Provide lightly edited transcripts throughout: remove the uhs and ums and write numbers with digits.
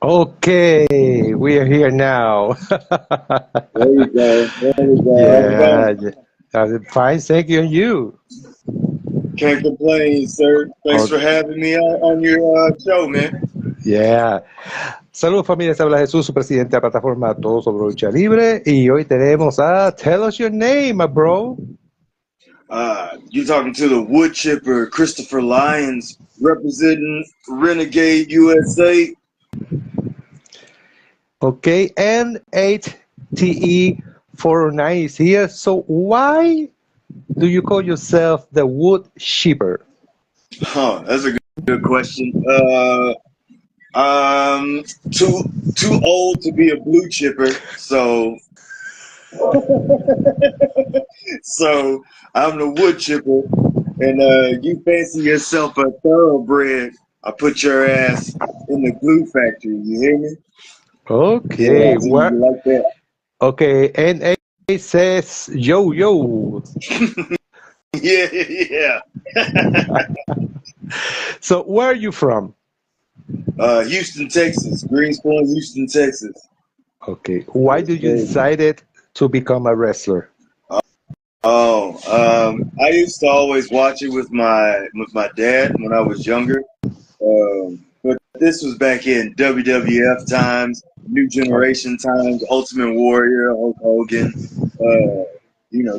Okay, we are here now. There you go. There you go. How's it Yeah, going? yeah. Fine, thank you. And you? Can't complain, sir. Thanks Oh, for having me on your show, man. yeah. Saludos familia, se habla Jesús, su presidente de la plataforma Todo sobre Lucha Libre. Y hoy tenemos a Tell Us Your Name, my bro. You talking to the Woodchipper, Christopher Lyons, representing Renegade USA. Okay, and 8TE409 is here. So why do you call yourself the Woodchipper? Huh, that's a good question. Um, too too old to be a blue chipper, so I'm the wood chipper, and you fancy yourself a thoroughbred. I put your ass in the glue factory. You hear me? Yeah, Okay, I see you like that. okay, and it says yo yo. Yeah, yeah. So where are you from? Houston, Texas. Greensboro, Houston, Texas. Okay, why Yes, did you sir. decided to become a wrestler? Oh, I used to always watch it with my dad when I was younger. But this was back in WWF times, New Okay, Generation times, Ultimate Warrior, Hulk Hogan, uh,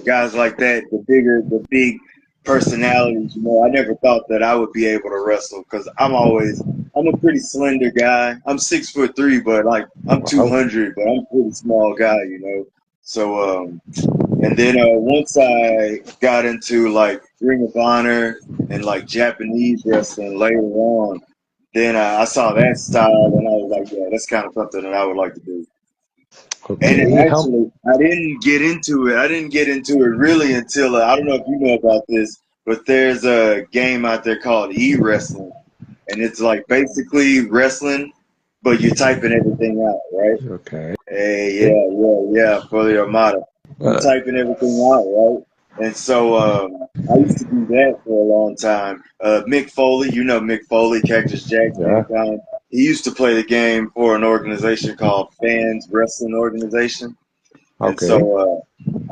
guys like that, the big personalities. I never thought that I would be able to wrestle because I'm a pretty slender guy. I'm 6'3", but like I'm wow. 200, but I'm a pretty small guy. So, and then once I got into like Ring of Honor and like Japanese wrestling later on, then I saw that style and I was like, yeah, that's kind of something that I would like to do. And it Okay, how? actually, I didn't get into it. I didn't get into it really until I don't know if you know about this, but there's a game out there called e-wrestling, and it's like basically wrestling, but you're typing everything out, right? Okay. Hey, yeah, for the Armada. You Uh, typing everything out, right? And so I used to do that for a long time. Mick Foley, you know Mick Foley, Cactus Jack, yeah. Mankind. He used to play the game for an organization called Fans Wrestling Organization. And Okay. so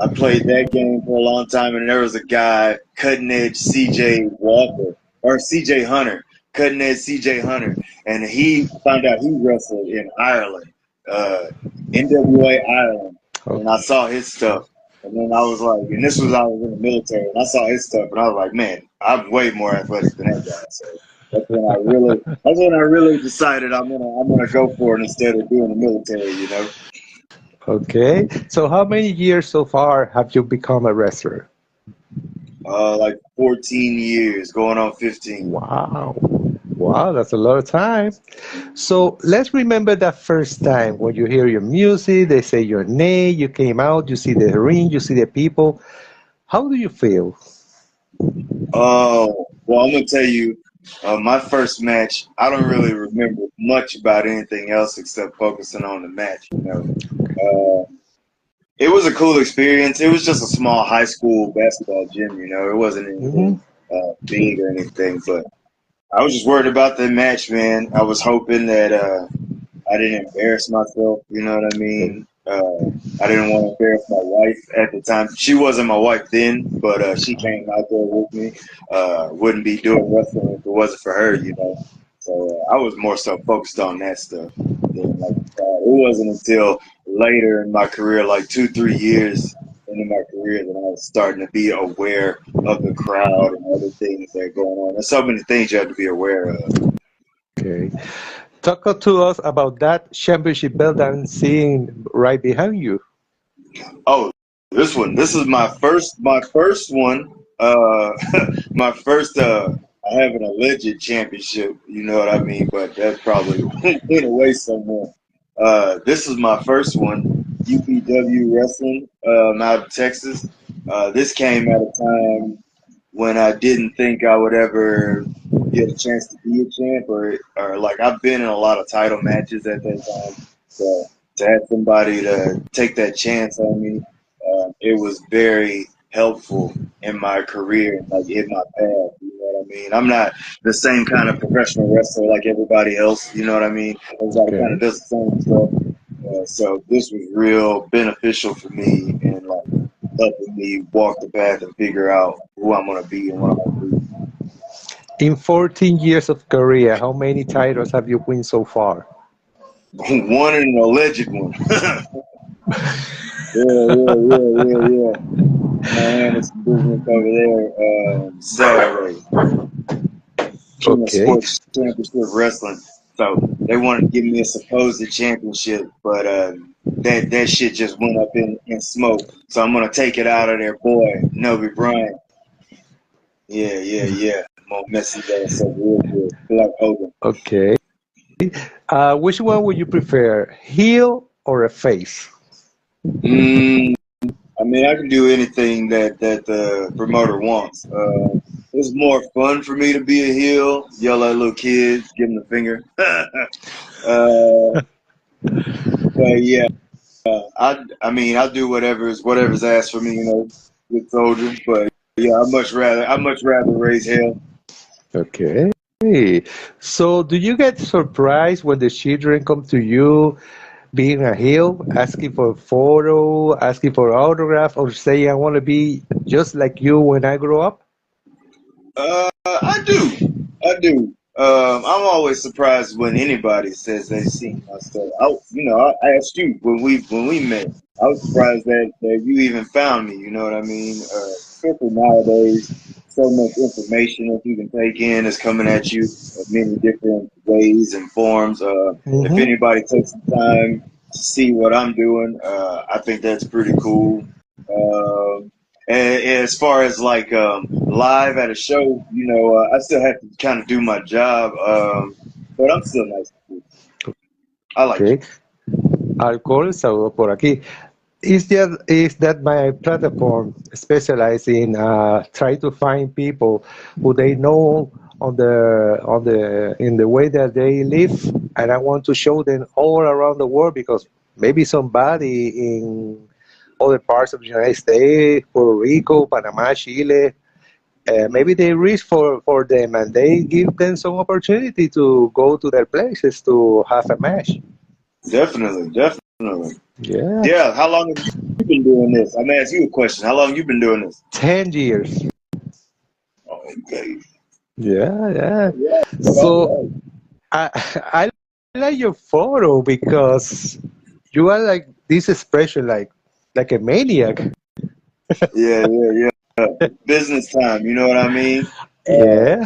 I played that game for a long time. And there was a guy, Cutting Edge CJ Walker, or CJ Hunter, Cutting Edge CJ Hunter. And he found out he wrestled in Ireland, uh, NWA Ireland. And I Okay. saw his stuff. And then I was like, and this was I was in the military, and I saw his stuff, and I was like, man, I'm way more athletic than that guy. So that's when I really decided I'm gonna go for it instead of doing the military. Okay. So how many years so far have you become a wrestler? Like 14 years, going on 15. Wow. Wow, that's a lot of time. So let's remember that first time when you hear your music, they say your name, you came out, you see the ring, you see the people. How do you feel? Oh, well, I'm gonna tell you, my first match, I don't really remember much about anything else except focusing on the match. It was a cool experience. It was just a small high school basketball gym. It wasn't Hmm. anything big or anything, but I was just worried about the match, man. I was hoping that I didn't embarrass myself. You know what I Okay. mean? I didn't want to embarrass my wife at the time. She wasn't my wife then, but she came out there with me. Wouldn't be doing wrestling if it wasn't for her. So I was more so focused on that stuff. Then, like, it wasn't until later in my career, like 2, 3 years into my career, that I was starting to be aware of the crowd and other things that are going on. There's so many things you have to be aware of. Okay. Talk to us about that championship belt I'm seeing right behind you. Oh, this one. This is my first one. My first I have an alleged championship, you know what I mean, but that probably went away somewhere. This is my first one, UPW wrestling, out of Texas. This came at a time when I didn't think I would ever get a chance to be a champ, or like I've been in a lot of title matches at that time. So to have somebody to take that chance on me, it was very helpful in my career, like in my path. You know what I mean? I'm not the same kind of professional wrestler like everybody else. You know what I mean? Everybody kind of Okay. does the same stuff. So this was real beneficial for me and like helping me walk the path and figure out who I'm gonna be and what I'm gonna do. In 14 years of career, how many titles have you won so far? One and an alleged one. Yeah. My hand is some business over there Saturday. King of Okay. Sports Championship Wrestling. So they wanted to give me a supposed championship, but that shit just went up in smoke. So I'm gonna take it out of their boy, Noby Bryant. Yeah. I'm gonna mess his ass up real good. Like Hogan. Okay. Which one would you prefer, heel or a face? Mm, I mean, I can do anything that the promoter wants. It's more fun for me to be a heel, yell at little kids, give them the finger. But yeah, I mean, I'll do whatever's asked for me, good soldier. But yeah, I much rather raise hell. Okay. So, do you get surprised when the children come to you being a heel, asking for a photo, asking for autograph, or saying, I want to be just like you when I grow up? I do. I'm always surprised when anybody says they've seen my stuff. I asked you when we met. I was surprised that you even found me. You know what I mean? Especially nowadays, so much information that you can take in is coming at you in many different ways and forms. If Hmm. anybody takes the time to see what I'm doing, I think that's pretty cool. Um, and as far as like live at a show, I still have to kind of do my job, but I'm still nice to people. I like Okay. Alcohol, saludo por aquí. Is that my platform specialized in try to find people who they know on the in the way that they live, and I want to show them all around the world because maybe somebody in other parts of the United States, Puerto Rico, Panama, Chile, you. maybe they reach for them and they give them some opportunity to go to their places to have a match. Definitely. Yeah, Yeah. How long have you been doing this? I'm gonna ask you a question. How long you been doing this? 10 years. Okay. Yeah. Yeah. All So right. I I like your photo because you are like this expression like a maniac. Yeah. Business time. You know what I mean? Uh, Yeah,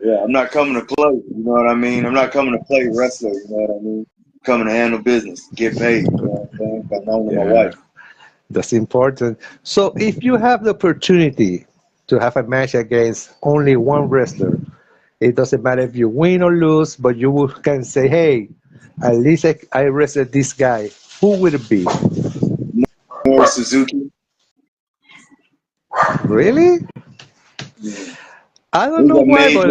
yeah. I'm not coming to play. You know what I mean? I'm not coming to play wrestler. You know what I mean? I'm coming to handle business, get paid. You know what I'm saying? Come home to my yeah, wife. that's important. So if you have the opportunity to have a match against only one wrestler, it doesn't matter if you win or lose, but can say, hey, at least I wrestled this guy. Who would it be? More Suzuki. Really? Yeah. I don't He's know why, but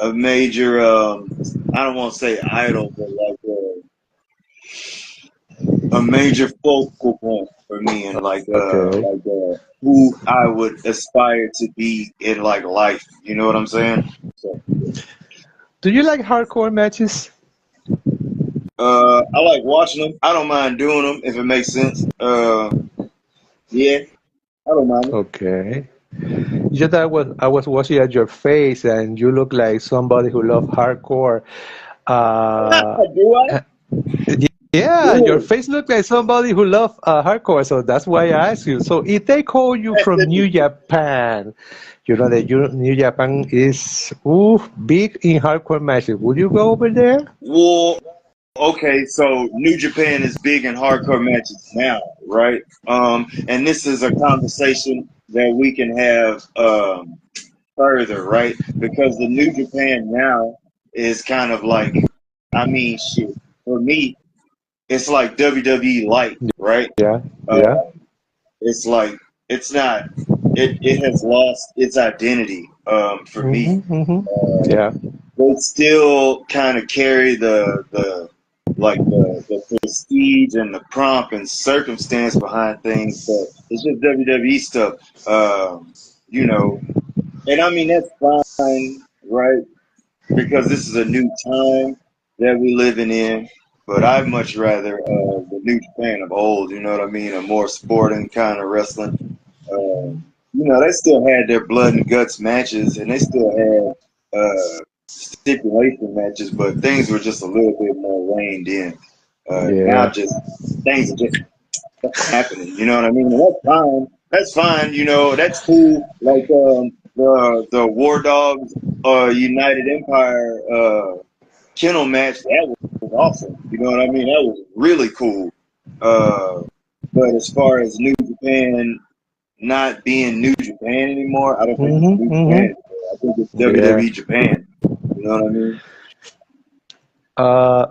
a major. I don't want to say idol, but like a major focal point for me, and okay. who I would aspire to be in like life. You know what I'm saying? So, Do you like hardcore matches? I like watching them. I don't mind doing them if it makes sense. Yeah, I don't mind Okay. Just I was watching at your face, and you look like somebody who loves hardcore. it. Uh, Do I? yeah, your Really? face looks like somebody who loves hardcore. So that's why I asked you. So if they call you That's from New interesting. Japan, you know that New Japan is big in hardcore matches. Would you go over there? Well, okay, so New Japan is big in hardcore matches now, right? And this is a conversation that we can have further, right? Because the New Japan now is kind of like, I mean, shit. For me, it's like WWE light, right? Yeah, Uh, yeah. it's like it's not. It has lost its identity for me. Mm-hmm. Uh, Yeah. they still kind of carry the prestige and the pomp and circumstance behind things, but it's just WWE stuff. You know, and I mean that's fine, right? Because this is a new time that we living in. But I'd much rather the New Japan of old. You know what I mean? A more sporting kind of wrestling. They still had their blood and guts matches, and they still had stipulation matches, but things were just a little bit more reined in. Now, Yeah. just things are just happening. You know what I mean? And that's fine. That's fine. That's cool. Like the War Dogs United Empire kennel match, that was awesome. You know what I mean? That was really cool. Uh, but as far as New Japan not being New Japan anymore, I don't think it's New Japan Mm-hmm. anymore. I think it's Yeah. WWE Japan. You know what I mean? Uh,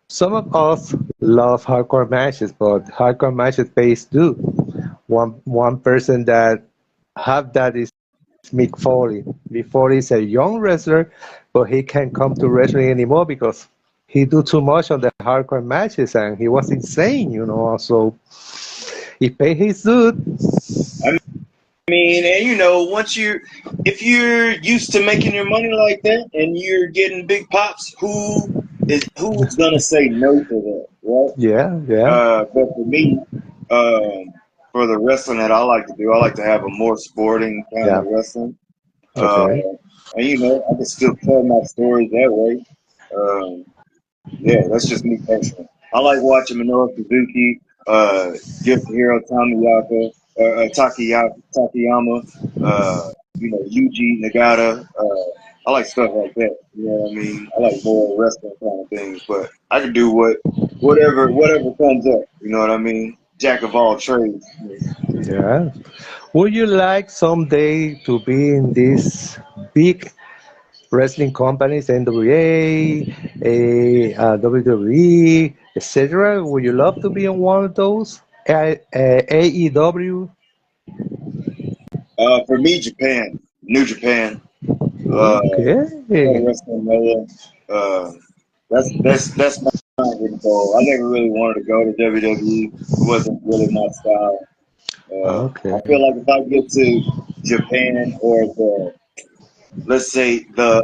some of us love hardcore matches, but hardcore matches pays due. One person that have that is Mick Foley. Mick Foley is a young wrestler, but he can't come to wrestling anymore because he do too much on the hardcore matches and he was insane. So he paid his due. I mean, and once if you're used to making your money like that and you're getting big pops, who's gonna say no to that, right? Yeah, yeah. But for me, um, for the wrestling that I like to do, I like to have a more sporting kind of Yeah. wrestling. Uh, Okay. and I can still tell my stories that way. Um, yeah, that's just me personally. I like watching Minoru Suzuki, Yoshihiro Takayama, Yuji Nagata. I like stuff like that. You know what I mean? I like more wrestling kind of things, but I can do whatever comes up. You know what I mean? Jack of all trades. Yeah. Would you like someday to be in these big wrestling companies, NWA, WWE, etc.? Would you love to be on one of those? AEW? For me, Japan, New Japan. Uh, Pro Okay. Wrestling Noah. Uh, that's my goal. I never really wanted to go to WWE. It wasn't really my style. I Okay. feel like if I get to Japan or let's say the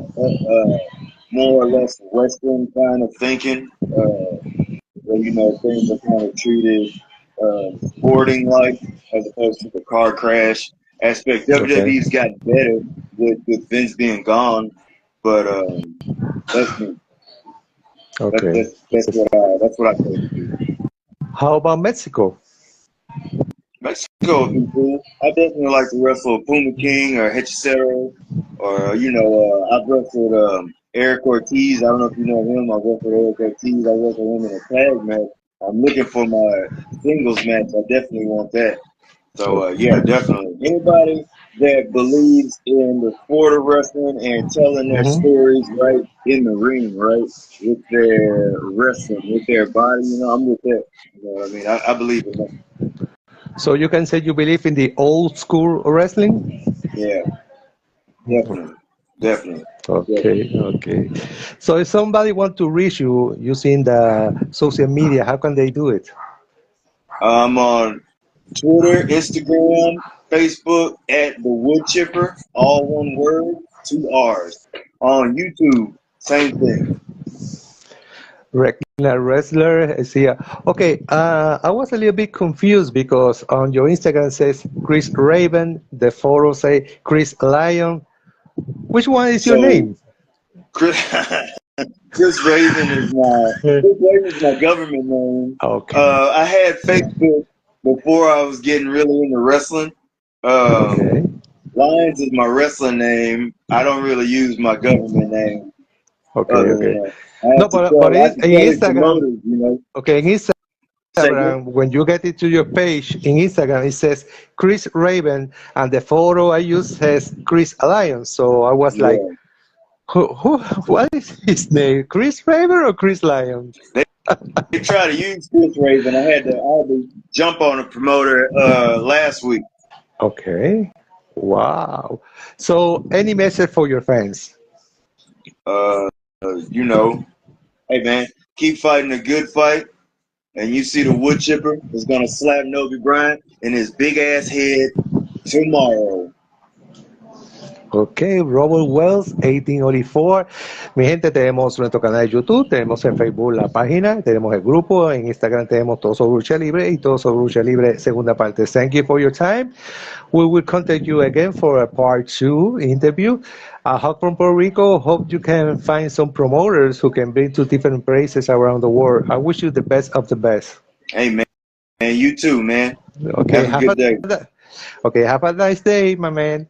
more or less Western kind of thinking, where things are kind of treated sporting like as opposed to the car crash aspect. Okay. WWE's gotten better with Vince being gone, but that's me. That, Okay. that's that's what I think to do. How about Mexico? Mexico would be cool. I definitely like to wrestle Puma King or Hechicero, or I've wrestled Eric Ortiz. I don't know if you know him. I wrestled Eric Ortiz. I wrestled him in a tag match. I'm looking for my singles match. I definitely want that. So yeah, Okay. definitely. Anybody that believes in the sport of wrestling and telling their Hmm. stories right in the ring, right, with their wrestling, with their body, I'm with that. You know what I mean? I believe in that. So you can say you believe in the old school wrestling? Yeah, definitely, definitely, Okay, definitely. okay. So if somebody want to reach you using the social media, how can they do it? I'm on Twitter, Instagram, Facebook at the Woodchipper, all one word, two R's. On YouTube, same thing. Regular wrestler is here. Okay, I was a little bit confused because on your Instagram says Chris Raven, the photo say Chris Lyon. Which one is your So name? Chris, Chris Raven is my Chris Raven is my government name. Okay, I had Facebook before I was getting really into wrestling. Um, okay, Lions is my wrestling name. I don't really use my government name okay, other than okay. that. No, but I have to in tell the Instagram, promoters, okay, in say again. Instagram, when you get into your page in Instagram, it says Chris Raven, and the photo I use says Chris Alliance. So I was like, Yeah, what is his name? Chris Raven or Chris Lyon? they try to use Chris Raven. I had to jump on a promoter last week. Okay. Wow. So, any message for your fans? Uh, you know, hey man, keep fighting a good fight. And you see the wood chipper is gonna slap Noby Bryant in his big ass head tomorrow. Ok, Robert Wells, 1884. Mi gente, tenemos nuestro canal de YouTube, tenemos en Facebook la página, tenemos el grupo, en Instagram tenemos todo sobre lucha libre y todo sobre lucha libre segunda parte. Thank you for your time. We will contact you again for a part 2 interview. Hawk from Puerto Rico, hope you can find some promoters who can bring to different places around the world. I wish you the best of the best. Hey man, you too, man. Okay, Have a good day. have a nice day, my man.